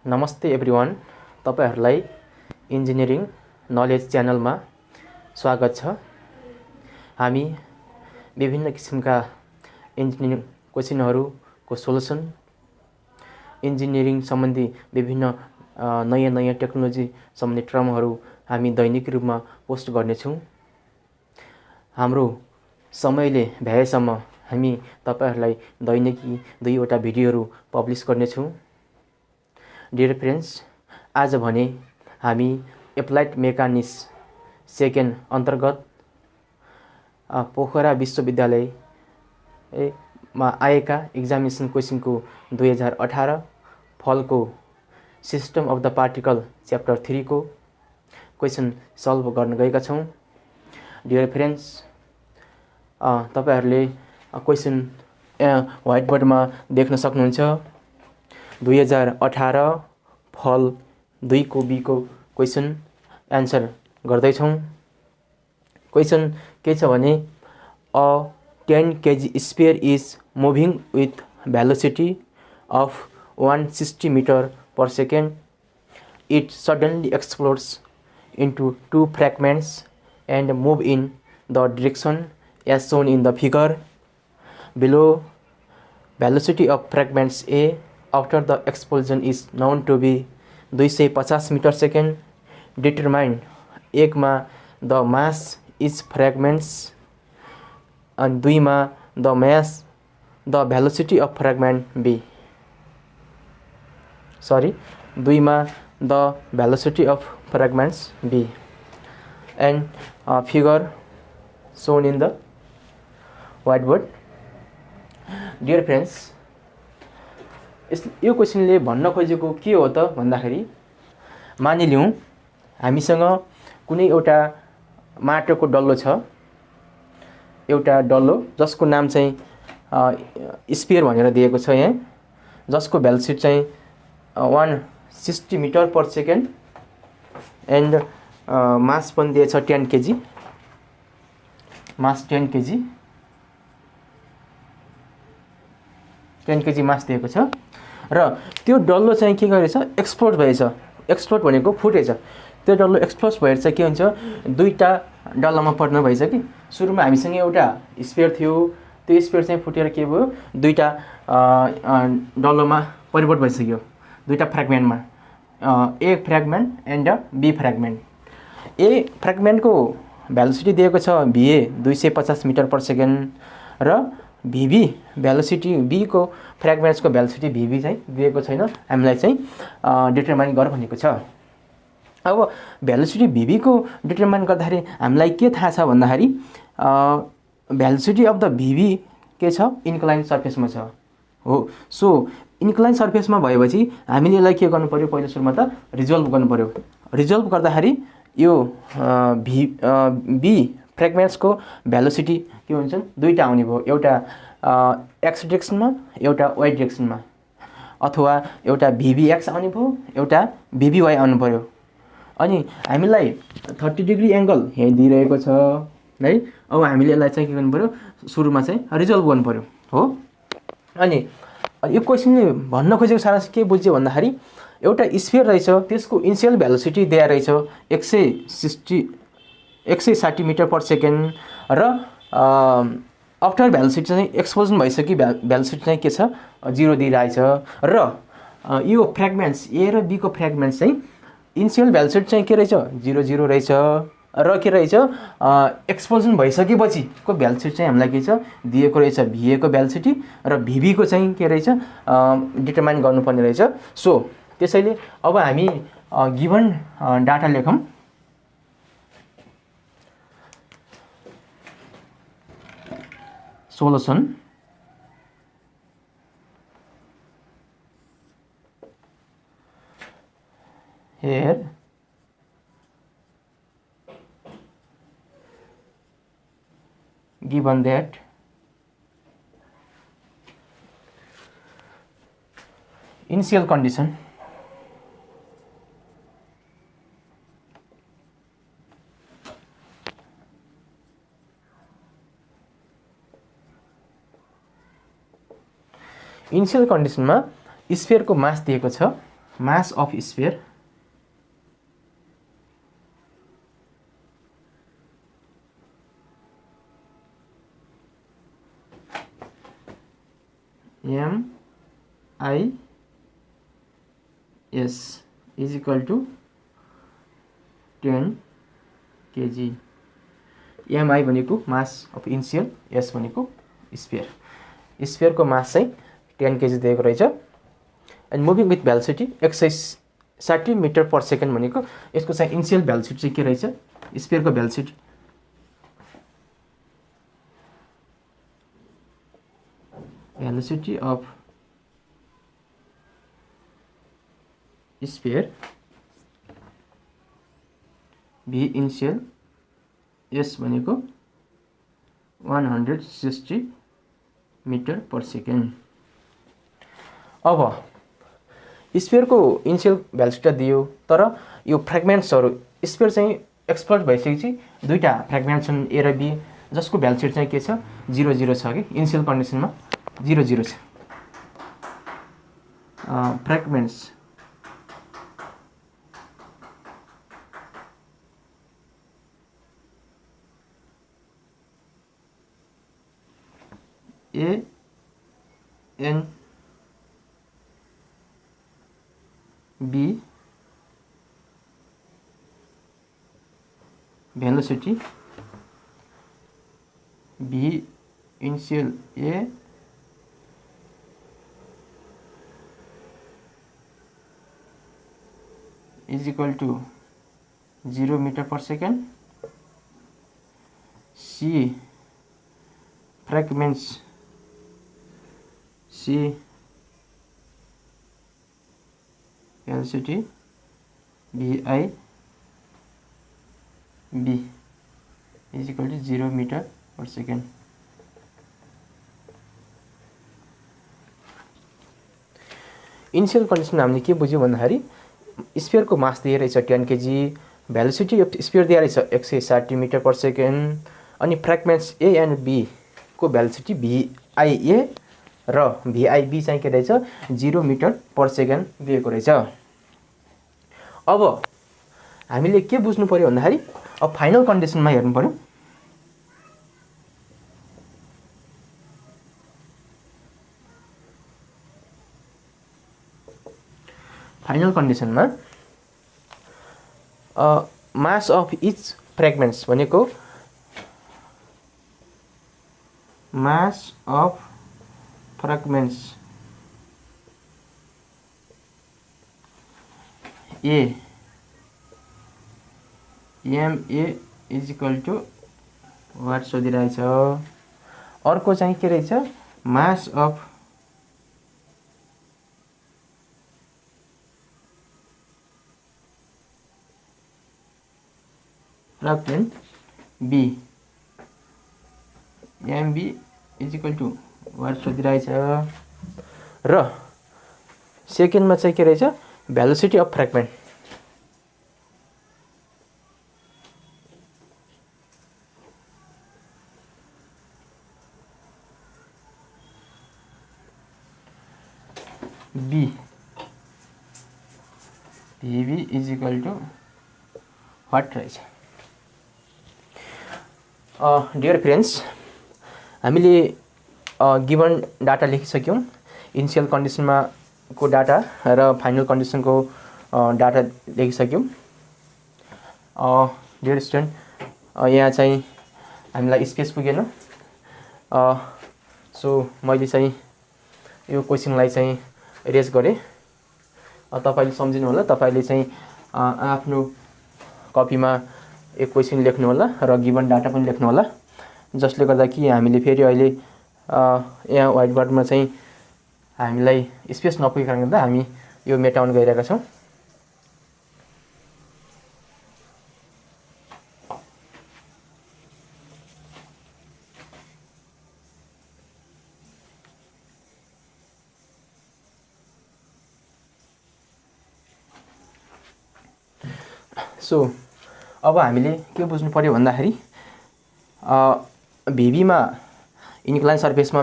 नमस्ते एभ्रिवान, तपाईहरुलाई engineering knowledge च्यानलमा स्वागत छ। हामी विभिन्न किसिमका इन्जिनियरिङ क्वेशनहरुको सोलुसन, इन्जिनियरिङ सम्बन्धी विभिन्न नयाँ टेक्नोलोजी सम्बन्धी टर्महरु हामी दैनिक रूपमा पोस्ट गर्नेछौं। हाम्रो समयले भ्याएसम्म हामी तपाईहरुलाई दैनिकी 2 वटा भिडियोहरु पब्लिश गर्नेछौं। डियर फ्रेन्ड्स, आज भने हामी एप्लाइड मेकानिक्स सेकेन्ड अन्तर्गत पोखरा विश्वविद्यालय मा आएका एक्जामिनेसन क्वेशनको 2018 फलको system of the particle chapter 3 को क्वेशन सल्भ गर्न गएका छौं। डियर फ्रेन्ड्स, तपाईहरुले क्वेशन व्हाइट बोर्डमा देख्न सक्नुहुन्छ। 2018 फल 2 को बी को क्वेशन आन्सर गर्दै छौं। क्वेशन के छ भने uh 10 kg sphere is moving with velocity of 160 metre per second. It suddenly explodes into 2 fragments and move in the direction as shown in the figure below. Velocity of fragments A after the explosion is known to be 250 meter second. Determine 1 मा the mass is fragments and 2 मा the velocity of fragment B. 2 मा the velocity of fragments B and figure shown in the whiteboard. Dear friends, यो क्वेशनले भन्न खोजेको के हो त भन्दाखेरि, मानिलिउँ हामीसँग कुनै एउटा माटोको डल्लो छ, एउटा डल्लो जसको नाम चाहिँ स्फियर भनेर दिएको छ यहाँ, जसको भेलोसिटी चाहिँ 160 मीटर पर सेकेन्ड एन्ड मास पनि दिएको छ 10 kg, मास 10 kg मास दिएको छ र त्यो डल्लो चाहिँ के गरेछ, एक्सप्लोड भएछ। एक्सप्लोड भनेको फुटेछ। त्यो डल्लो एक्सप्लोड भएर चाहिँ के हुन्छ, दुईटा डल्लामा पर्न भएछ कि सुरुमा हामीसँग एउटा स्फियर थियो, त्यो स्फियर चाहिँ फुटेर के भयो, दुईटा डल्लोमा परिवर्तन भइसक्यो, दुईटा फ्र्यागमेन्टमा, ए फ्र्यागमेन्ट एन्ड बी फ्र्यागमेन्ट। ए फ्र्यागमेन्टको भेलोसिटी दिएको छ VA 250 मिटर पर सेकेन्ड र VB भेलोसिटी बी को फ्र्यागमेन्ट्सको भेलोसिटी VB चाहिँ दिएको छैन, हामीलाई चाहिँ डिटरमाइन गर भनेको छ। अब भेलोसिटी VB को डिटरमाइन गर्दाखेरि हामीलाई के थाहा छ भन्दाखेरि, भेलोसिटी अफ द VB के छ, इन्क्लाइन सर्फेसमा छ हो। सो इन्क्लाइन सर्फेसमा भएपछि हामीले यसलाई के गर्नु पर्यो, पहिलो सुरुमा त रिजल्भ गर्नु पर्यो। रिजल्भ गर्दाखेरि यो बी फ्र्यागमेन्ट्सको भेलोसिटी के हुन्छ, दुईटा आउने भयो, एउटा एक्स डिरेक्सनमा, एउटा वाई डिरेक्सनमा, अथवा एउटा VBX आउने भयो, एउटा VBY आउनु पर्यो। अनि हामीलाई 30 डिग्री एंगल यहाँ दिइरहेको छ है। अब हामीले यसलाई चाहिँ के गर्नु पर्यो, सुरुमा चाहिँ रिजल्भ गर्नु पर्यो हो। अनि यो क्वेशनले भन्न खोजेको सारांश के बुझ्यो भन्दाखेरि, एउटा स्फियर रहेछ, त्यसको इनिशियल भेलोसिटी दिएर रहेछ 160 मिटर पर सेकेन्ड र आफ्टर भेलोसिटी चाहिँ एक्सप्लोजन भइसक्यो, भेलोसिटी चाहिँ के छ, 0 दिइरहेछ र यो फ्र्यागमेन्ट्स ए र बी को फ्र्यागमेन्ट्स चाहिँ इनिशियल भेलोसिटी चाहिँ के रहेछ, 0 रहेछ र के रहेछ, एक्सप्लोजन भइसकेपछि को भेलोसिटी चाहिँ हामीलाई के छ दिएको रहेछ, VA को भेलोसिटी र VB को चाहिँ के रहेछ डिटरमाइन गर्नुपर्ने रहेछ। सो त्यसैले अब हामी गिवन डाटा लेखौं। Solution here given that initial condition initial कन्डिसनमा स्फियर को मास दिएको छ mass of sphere MIS is equal to 10 kg। MI भनेको मास अफ इनिसियल, S भनेको स्फियर। स्फियरको मास चाहिँ 10 kg दिएको रहेछ। And moving with velocity 160 metre per second भनेको यसको चाहिँ इनिसियल भेलोसिटी चाहिँ के रहेछ, स्फियरको velocity of sphere v initial S भनेको 160 मिटर पर सेकेन्ड। अब स्फियरको इनिसियल भेलोसिटी दियो, तर यो फ्रेगमेन्ट्सहरू स्फियर चाहिँ एक्सप्लोड भइसकेपछि दुईटा फ्रेगमेन्ट छन् A र B, जसको भेलोसिटी चाहिँ के छ 0 छ कि इनिसियल कन्डिसनमा 0 छ। Fragments A and B velocity B initial A is equal to 0 meter per second. C fragments C velocity BI B is equal to 0 meter per second. Initial condition हामीले के बुझ्यौं भन्दाखेरि स्फियरको मास दिएर रहेछ 10 kg, भेलोसिटी अफ स्फियर दिएर रहेछ 160 metre per second, अनि fragments A and B को velocity VIA र VIB चाहिँ के रहेछ 0 मिटर पर सेकेन्ड दिएको रहेछ। अब हामीले के बुझ्नु पर्यो भन्दाखेरि अब फाइनल कन्डिसनमा हेर्नु पर्यो। फाइनल कन्डिसनमा मास अफ इच फ्रेगमेन्ट्स भनेको mass of fragments A MA is equal to what सोधिरहेछ। अर्को चाहिँ के रहेछ mass of fragment B MB is equal to what सोधिरहेछ। र सेकेन्डमा चाहिँ के रहेछ velocity of fragment B PV is equal to what रहेछ। डियर फ्रेन्ड्स, हामीले गिवन डाटा लेखिसक्यौं। इनिशियल कन्डिसनमा को डाटा र फाइनल कन्डिसनको डाटा लेखिसक्यौं। डियर स्टुडेन्ट, यहाँ चाहिँ हामीलाई स्पेस पुगेन, सो मैले चाहिँ यो क्वेसनलाई चाहिँ रेज गरेँ। तपाईले सम्झिनु होला, तपाईले चाहिँ आफ्नो कपीमा एक क्वेसन लेख्नु होला र गिवन डाटा पनि लेख्नु होला, जसले गर्दा कि हामीले फेरि अहिले यहाँ व्हाइट बोर्डमा चाहिँ हामीलाई स्पेस नपुगेको कारणले गर्दा हामी यो मेटाउन गइरहेका छौं। सो अब हामीले के बुझ्नु पर्यो भन्दाखेरि VB मा इन्क्लाइन सर्फेसमा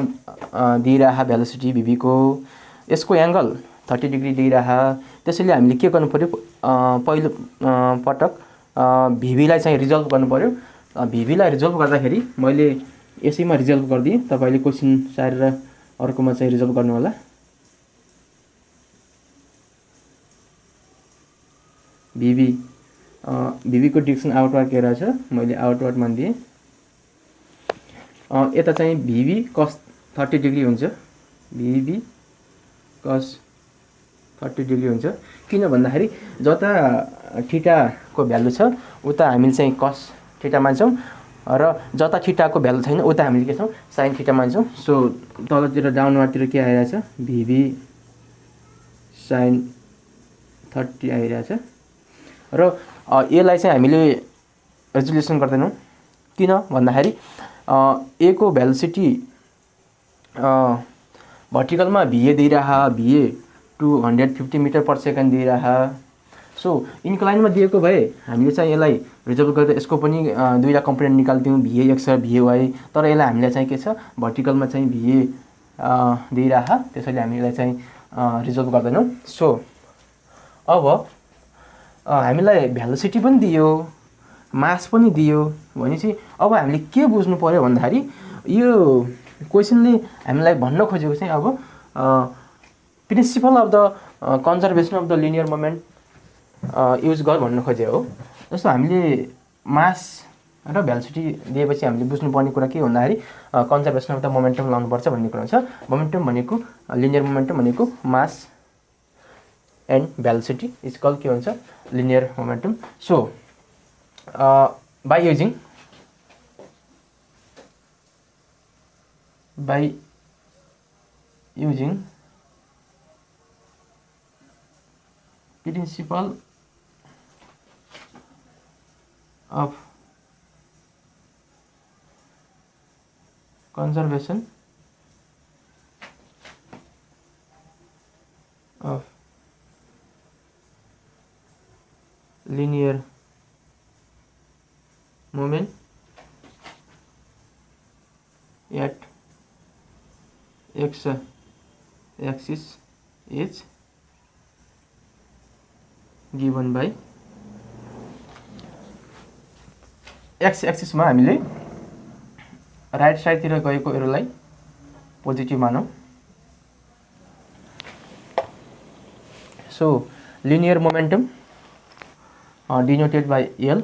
दिइरहेको भेलोसिटी VB को यसको एंगल 30 डिग्री दिइरह। त्यसैले हामीले के गर्नु पर्यो, पहिलो पटक भिभीलाई चाहिँ रिजल्भ गर्नु पर्यो। भिभीलाई रिजल्भ गर्दाखेरि मैले यसैमा रिजल्भ गरिदिएँ, तपाईँले क्वेसन सारेर अर्कोमा चाहिँ रिजल्भ गर्नु होला। भिभीको डिरेक्सन आउटवर्ड के रहेछ, मैले आउटवर्ड मानिदिएँ। यता चाहिँ भिभी कस 30 डिग्री हुन्छ, भिभी कस 30 डिग्री हुन्छ। किन भन्दाखेरि जता थीटाको भ्यालु छ उता हामीले चाहिँ कस थीटा मान्छौँ, र जता थीटाको भ्यालु छैन उता हामीले के छौँ, साइन थीटा मान्छौँ। सो तलतिर डाउनवार्डतिर के आइरहेछ, भिभी साइन 30 आइरहेछ। र यसलाई चाहिँ हामीले रेजुलेसन गर्दैनौँ। किन भन्दाखेरि ए को velocity भर्टिकलमा भिए दिइरह, भिए 250 metre per second दिइरह। So इन्क्लाइनमा दिएको भए हामीले चाहिँ यसलाई रिजल्भ गर्दा यसको पनि दुईवटा कम्पोनेन्ट निकाल्थ्यौँ, भिए एक्स र भिए वाई। तर यसलाई हामीलाई चाहिँ के छ, भर्टिकलमा चाहिँ भिए दिइरह, त्यसैले हामी यसलाई चाहिँ रिजल्भ गर्दैनौँ। सो अब हामीलाई भेलोसिटी पनि दियो, मास पनि दियो भनेपछि अब हामीले के बुझ्नु पर्यो भन्दाखेरि यो क्वेसनले हामीलाई भन्न खोजेको चाहिँ अब principal of the conservation of the linear moment use गर भन्नु खोजे हो। जस्तो हामीले मास र भेलोसिटी दिएपछि हामीले बुझ्नुपर्ने कुरा के भन्दाखेरि कन्जर्भेसन अफ द मोमेन्टम लाउनुपर्छ भन्ने कुरा हुन्छ। मोमेन्टम भनेको, लिनियर मोमेन्टम भनेको mass and velocity is called के हुन्छ, linear momentum. So by using principle of conservation of linear moment at x axis is given by x axis मा हामीले राइट साइडतिर गएको एरोलाई पोजिटिभ मानौँ। So linear momentum denoted by L,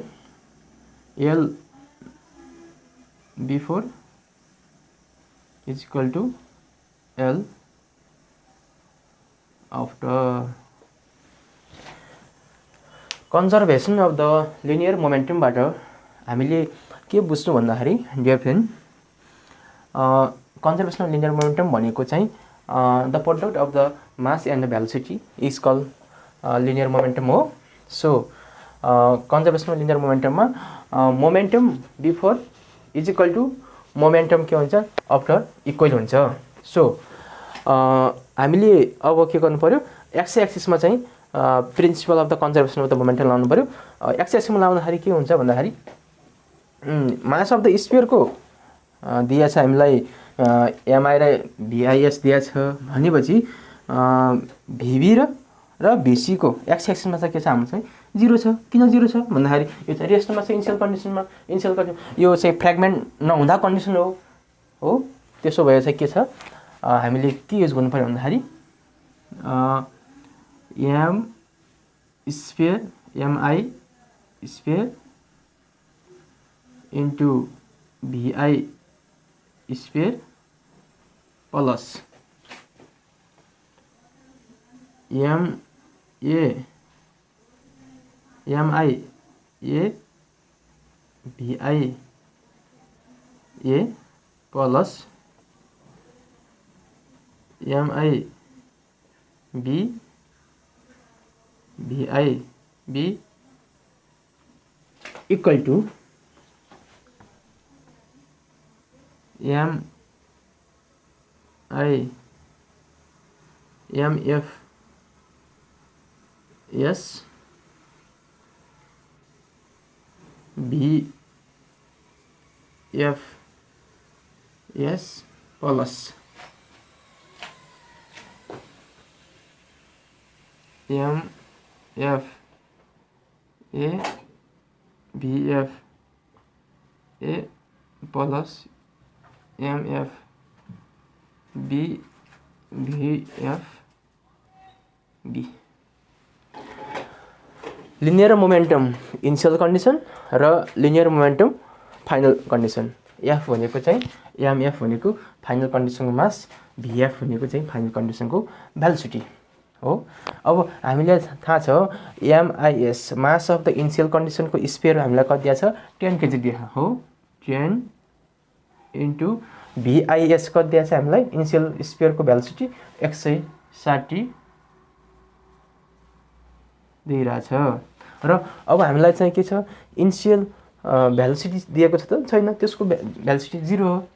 L before is equal to L after. Conservation of the linear मोमेन्टमबाट हामीले के बुझ्नु भन्दाखेरि dear friend, conservation of linear momentum भनेको चाहिँ the product of the mass and the velocity is call linear momentum हो। So conservation of linear मोमेन्टममा momentum before is equal to momentum के हुन्छ, आफ्टर इक्वल हुन्छ। सो हामीले अब के गर्नु पर्यो, एक्स एक्सिसमा चाहिँ principal of the conservation of the momentum लाउनु पर्यो। एक्स एक्सिसमा लाउँदाखेरि के हुन्छ भन्दाखेरि मास अफ द स्फियरको दिएको छ हामीलाई एमआई र भिआइएस दिएको छ भनेपछि भिभी र भिसीको एक्स एक्सिसमा चाहिँ के छ, हाम्रो चाहिँ 0 छ। किन 0 छ भन्दाखेरि यो चाहिँ रेस्टमा चाहिँ इनिसियल कन्डिसनमा, इनिसियल कन्डिसन यो चाहिँ फ्रेगमेन्ट नहुँदा कन्डिसन हो। त्यसो भए चाहिँ के छ, हामीले के युज गर्नु पर्यो भन्दाखेरि M sphere MI sphere into VI sphere plus MI A VI A plus MI B VI B equal to M I M F S B F S plus MF A VF A plus MF B VF B। Linear momentum initial condition र linear momentum final condition. F भनेको चाहिँ MF भनेको final कन्डिसनको मास, भिएफ भनेको चाहिँ final कन्डिसनको velocity हो। अब हामीलाई थाहा छ MIS mass of the initial कन्डिसनको स्पेयर हामीलाई कति दिएको छ 10 केजी दिएको हो। 10 इन्टु भिआइएस कति दिएको छ हामीलाई इनिसियल स्पेयरको भेलोसिटी 160 दिइरहेछ। र अब हामीलाई चाहिँ के छ इनिसियल भेलोसिटी दिएको छ त छैन, त्यसको भेलोसिटी 0 हो।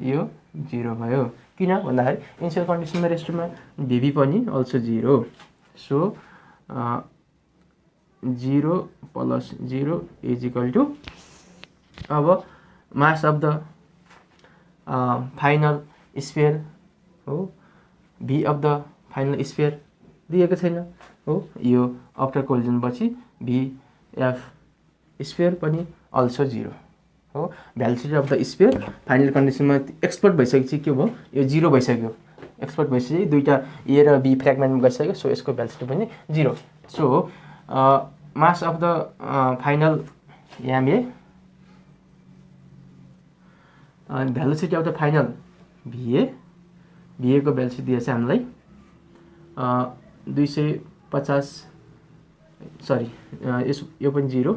यो 0 भयो किन भन्दाखेरि इनिसियल कन्डिसनमा रेस्टमा भिभी पनि also 0। So 0 plus 0 is equal to अब mass of the final sphere हो, V of the final sphere दिएको छैन हो। यो आफ्टर कोलिजन पछि भिएफ स्पेयर पनि अल्सो 0 हो। Velocity of the sphere final कन्डिसनमा एक्सप्लोड भइसकेपछि के भयो, यो 0 भइसक्यो। एक्सप्लोड भइसकेपछि दुईटा ए र बी फ्रेगमेन्ट गइसक्यो, सो यसको भेलोसिटी पनि 0। So mass of the final MA velocity of the final VA को भेलोसिटी दिएछ हामीलाई 250 सरी यो पनि 0।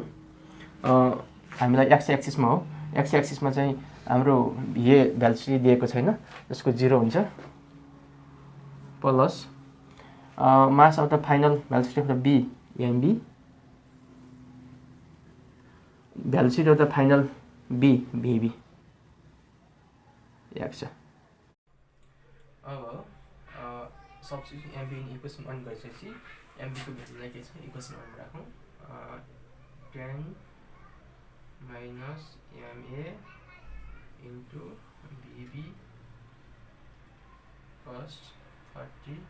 हामीलाई एक्स एक्सिसमा हो, एक्स एक्सिसमा चाहिँ हाम्रो भिए भेलोसिटी दिएको छैन, त्यसको 0 हुन्छ plus mass of the final velocity of the B MB velocity of the final B VB X. अब सब्स्टिट्युट एमबी इन इक्वेसन 1 गरिसकेपछि एमबी को भेल्युलाई के छ इक्वेसन 1 मा राखौँ। 10 minus MA into VB plus 30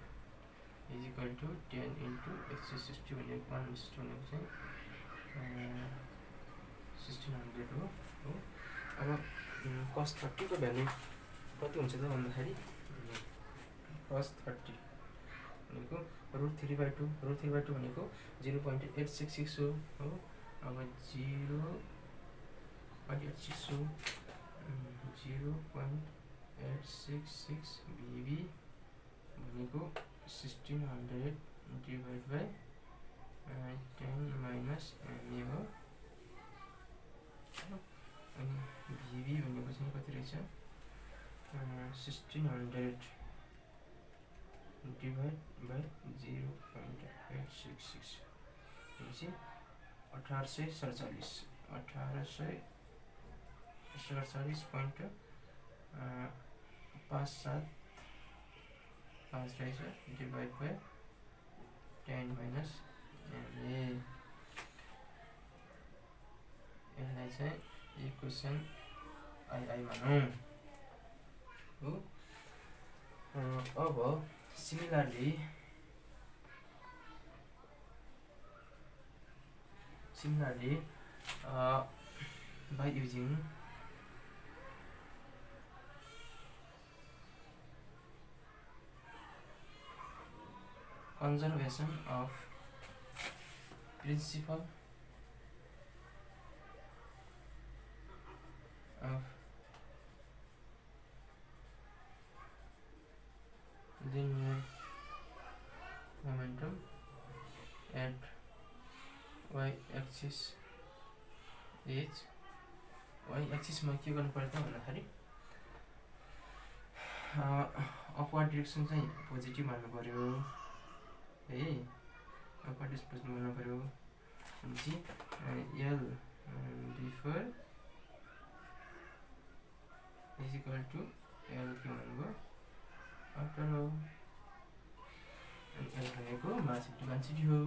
is equal to 10 into 160 भनेको 160 भनेको चाहिँ 1600 हो। अब cos 30 को भ्यालु कति हुन्छ त भन्दाखेरि cos 30 भनेको √3/2 √3/2 भनेको 0.866 हो। अब 0.866 हो, 0.866 भिबी भनेको 1600 डिभाइड बाई 10 माइनस एमए हो। अनि भिबी भनेको चाहिँ कति रहेछ 1600 डिभाइड बाई 0.866 भनेपछि 1847 1847.575 रहेछ डिभाइड बाई 10 माइनस एमए। यसलाई चाहिँ इक्वेसन आई मानौँ हो। अब similarly by using conservation of principle of linear momentum at y-axis is y-axis में के गर्नु पर्छ भन्दाखेरि अपवर्ड डाइरेक्सन चाहिँ पोजिटिभ मान्नु पर्यो है, अपवर्ड डाइरेक्सन मान्नु पर्यो। भनेपछि l differ is equal to l के भन्नुभयो आफ्टर हो। l भनेको मास इन्टु डेन्सिटी हो।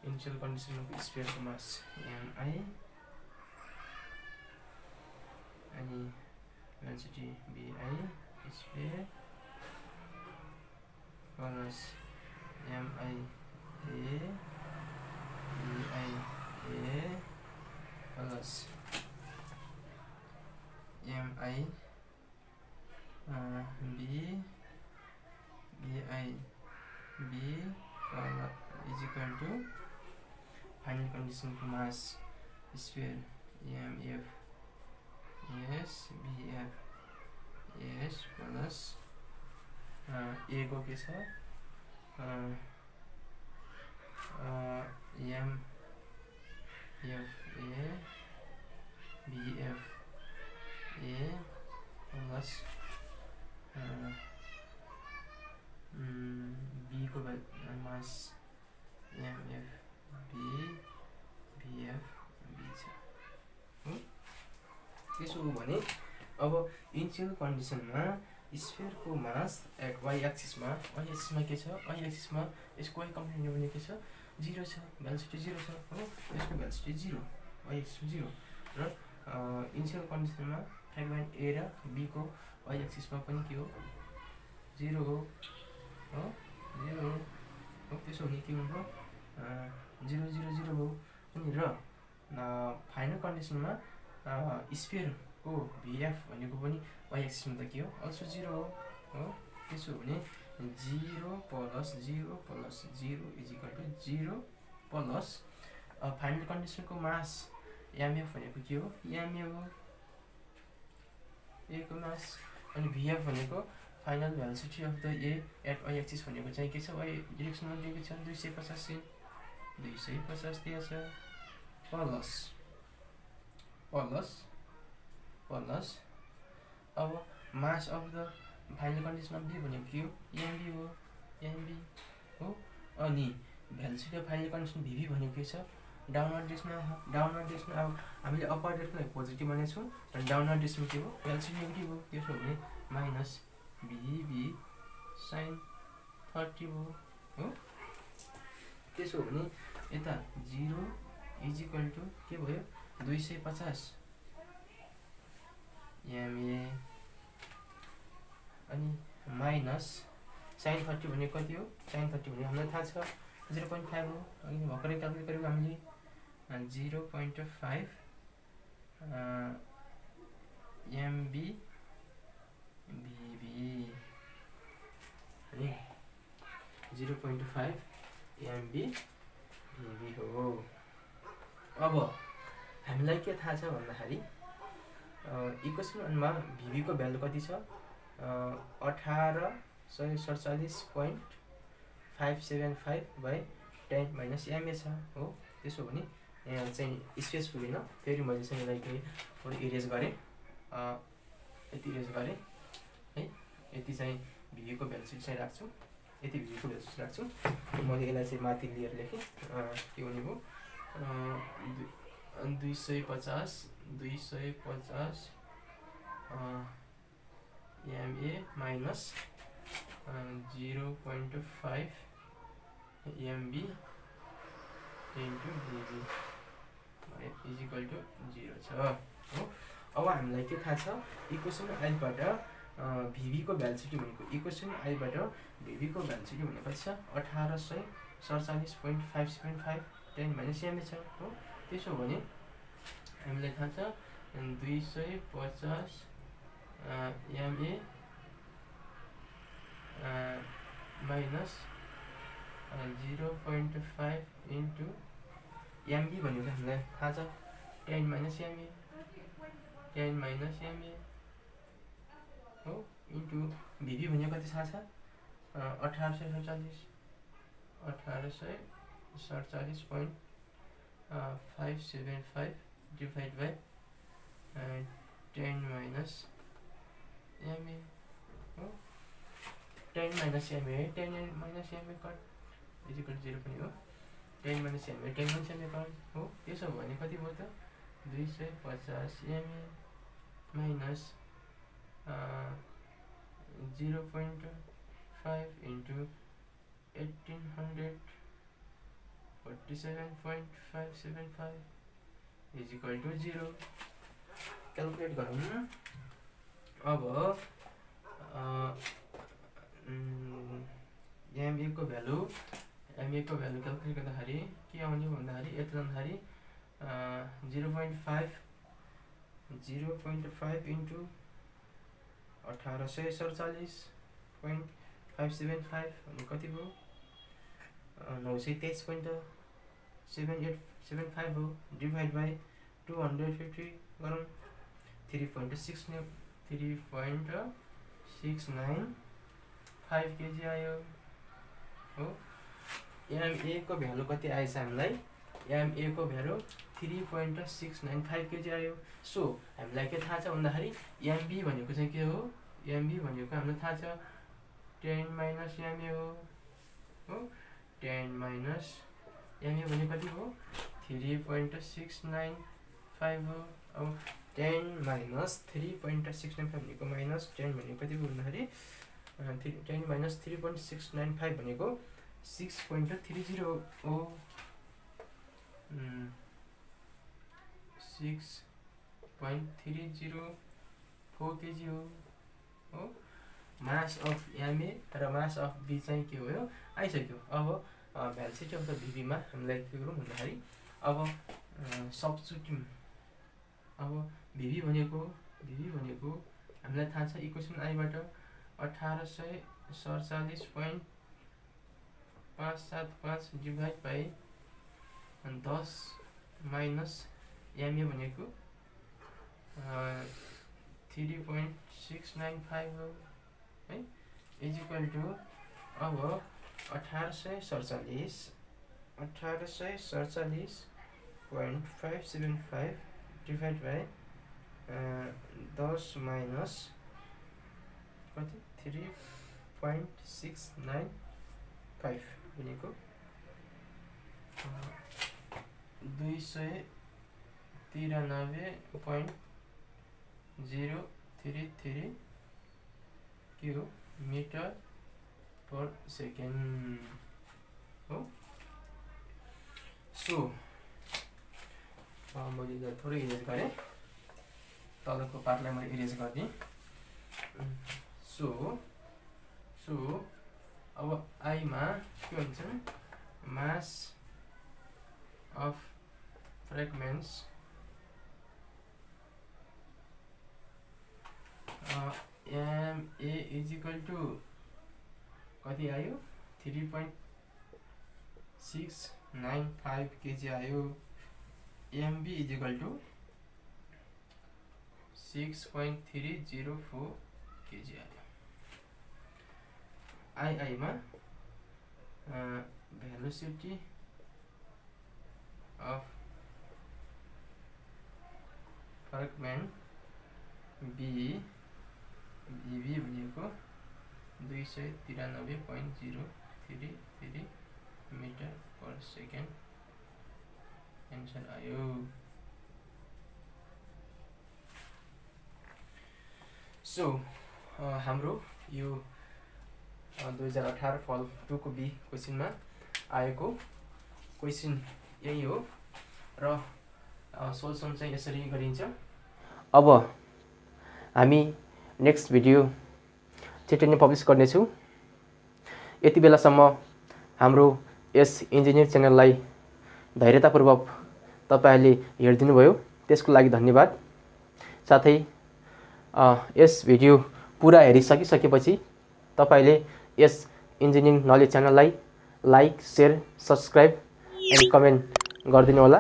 इनिसियल कन्डिसनको स्पेयरको मास एमआई अनि density BI sphere plus MI plus MI B is equal to final condition को mass sphere MF yes BF yes plus A को के छ MF BF plus B को मास MF BF छ हो। त्यसो हो भने अब इनिसियल कन्डिसनमा स्फियरको मास एट y एक्सिसमा के छ, y एक्सिसमा यसको y कम्पोनेन्ट भने के छ 0 छ, भेलोसिटी 0 छ हो। यसको भेलोसिटी 0, y एक्सिसमा 0 र इनिसियल कन्डिसनमा फ्र्यागमेन्ट A र B को y एक्सिसमा पनि के हो 0 हो 0 हो। त्यसो भने के हुन्छ 0 0 0 हो अनि र फाइनल कन्डिसनमा स्फियरको VF भनेको पनि y एक्सिसमा त के हो अल्सो 0 हो। त्यसो भने 0 plus 0 plus 0 is equal to 0 plus final कन्डिसनको मास MF भनेको के हो MA हो A को मास अनि VF भनेको final velocity of the A at y axis भनेको चाहिँ के छ y डिरेक्सनमा दिएको छ 250 दिएको छ प्लस अब mass of the final condition of B भनेको के हो MB हो अनि velocity of final condition VV भनेको के छ डाउनवर्ड डिरेक्सनमा अब हामीले अपर डिरेक्सनलाई पोजिटिभ भनेको छौँ र डाउनवर्ड डिरेक्सनमा के हो भेलोसिटी नेगेटिभ हो। त्यसो भने माइनस VB sin 30 हो। त्यसो भने यता 0 इज इक्वल टु के भयो 250 MA अनि माइनस sin 30 भनेको कति हो sin 30 भने हामीलाई थाहा छ 0.5 हो। अनि भर्खरै क्याल्कुलेट गरेको हामीले 0.5 MB BB अनि 0.5 MB BB हो। अब हामीलाई के थाहा छ भन्दाखेरि इक्वेसन 1 मा VB को भ्यालु कति छ 1847.575 बाइ 10 माइनस MA छ हो। त्यसो भने यहाँ चाहिँ स्पेस पुगेन, फेरि मैले चाहिँ यसलाई केही थोरै इरेज गरेँ, यति इरेज गरेँ है। यति चाहिँ VB को भ्यालु चाहिँ राख्छु, यति VB को भ्यालु राख्छु। मैले यसलाई चाहिँ माथि लिएर लेखेँ के हुने भयो 250 MA minus 0.5 MB into BB is equal to 0 छ हो। अब हामीलाई के थाहा छ इक्वेसन आइबाट VB को भेलोसिटी भनेको इक्वेसन आइबाट VB को भेलोसिटी भनेको छ 1847.575 10 माइनस MA छ हो। त्यसो भने हामीलाई थाहा छ 250 MA माइनस 0.5 इन्टु MB भनेको हामीलाई थाहा छ 10 माइनस MA हो इन्टु VB भनेको कति थाहा छ 1847.575 डिभाइड बाई 10 माइनस MA हो। 10 minus MA cut is equal to 0 पनि हो। 10 माइनस MA कट हो। त्यसो भने कति भयो त 250 MA minus 0.5 into 1847.575 is equal to 0। Calculate गरौँ। अब MA को भ्यालु एमए को भ्यालु क्यालकुलेट गर्दाखेरि के आउने भन्दाखेरि यति जाँदाखेरि 0.5 इन्टु 1847.575 भने कति भयो 923.7875 हो डिभाइड बाई 250 गरौँ 3.695 केजी आयो हो। एमए को भ्यालु कति आएछ हामीलाई एमए को भ्यालु 3.695 केजी आयो। सो हामीलाई के थाहा छ भन्दाखेरि एमबी भनेको चाहिँ के हो एमबी भनेको हामीलाई थाहा छ 10 माइनस एमए हो 10 माइनस एमए भनेको कति हो 3.695 हो। अब 10 माइनस 3.695 भनेको माइनस 10 भनेको कति हो भन्दाखेरि 10 माइनस 3.695 भनेको 6.30 हो 6.304 केजी हो मास अफ एमए र मास अफ बी चाहिँ के हो आइसक्यो। अब भेलोसिटी अफ द भिभीमा हामीलाई के गरौँ भन्दाखेरि अब सब्स्टिट्युट अब भिभी भनेको हामीलाई थाहा छ इक्वेसन आइबाट 1847.575 डिभाइड बाई 10 माइनस एमए भनेको 3.695 हो है इज इक्वल टु अब 1847.575 डिभाइड बाई 10 माइनस कति 3.695 भनेको 293.033 के हो मिटर पर सेकेन्ड हो। सो मैले थोरै इरेज गरेँ तलको पार्टलाई मैले इरेज गरिदिएँ। सो अब आईमा के भन्छ mass of fragments MA is equal to कति आयो 3.695 केजी आयो। MB is equal to 6.304 KG आयो। आईमा भेलोसिटी अफ फ्रेगमेन्ट बीबी भनेको 293.033 मिटर पर सेकेन्ड एन्सर आयो। सो हाम्रो यो 2018 फल 2 को बी क्वेसनमा आएको क्वेसन यही हो र सोल्युसन चाहिँ यसरी गरिन्छ। अब हामी नेक्स्ट भिडियो छिट्टै नै पब्लिस गर्नेछौँ। यति बेलासम्म हाम्रो यस इन्जिनियर च्यानललाई धैर्यतापूर्वक तपाईहरूले हेरिदिनु भयो त्यसको लागि धन्यवाद। साथै यस भिडियो पुरा हेरिसकिसकेपछि तपाईले यस इन्जिनियरिङ नलेज च्यानललाई like, share, subscribe and comment गरिदिनु होला।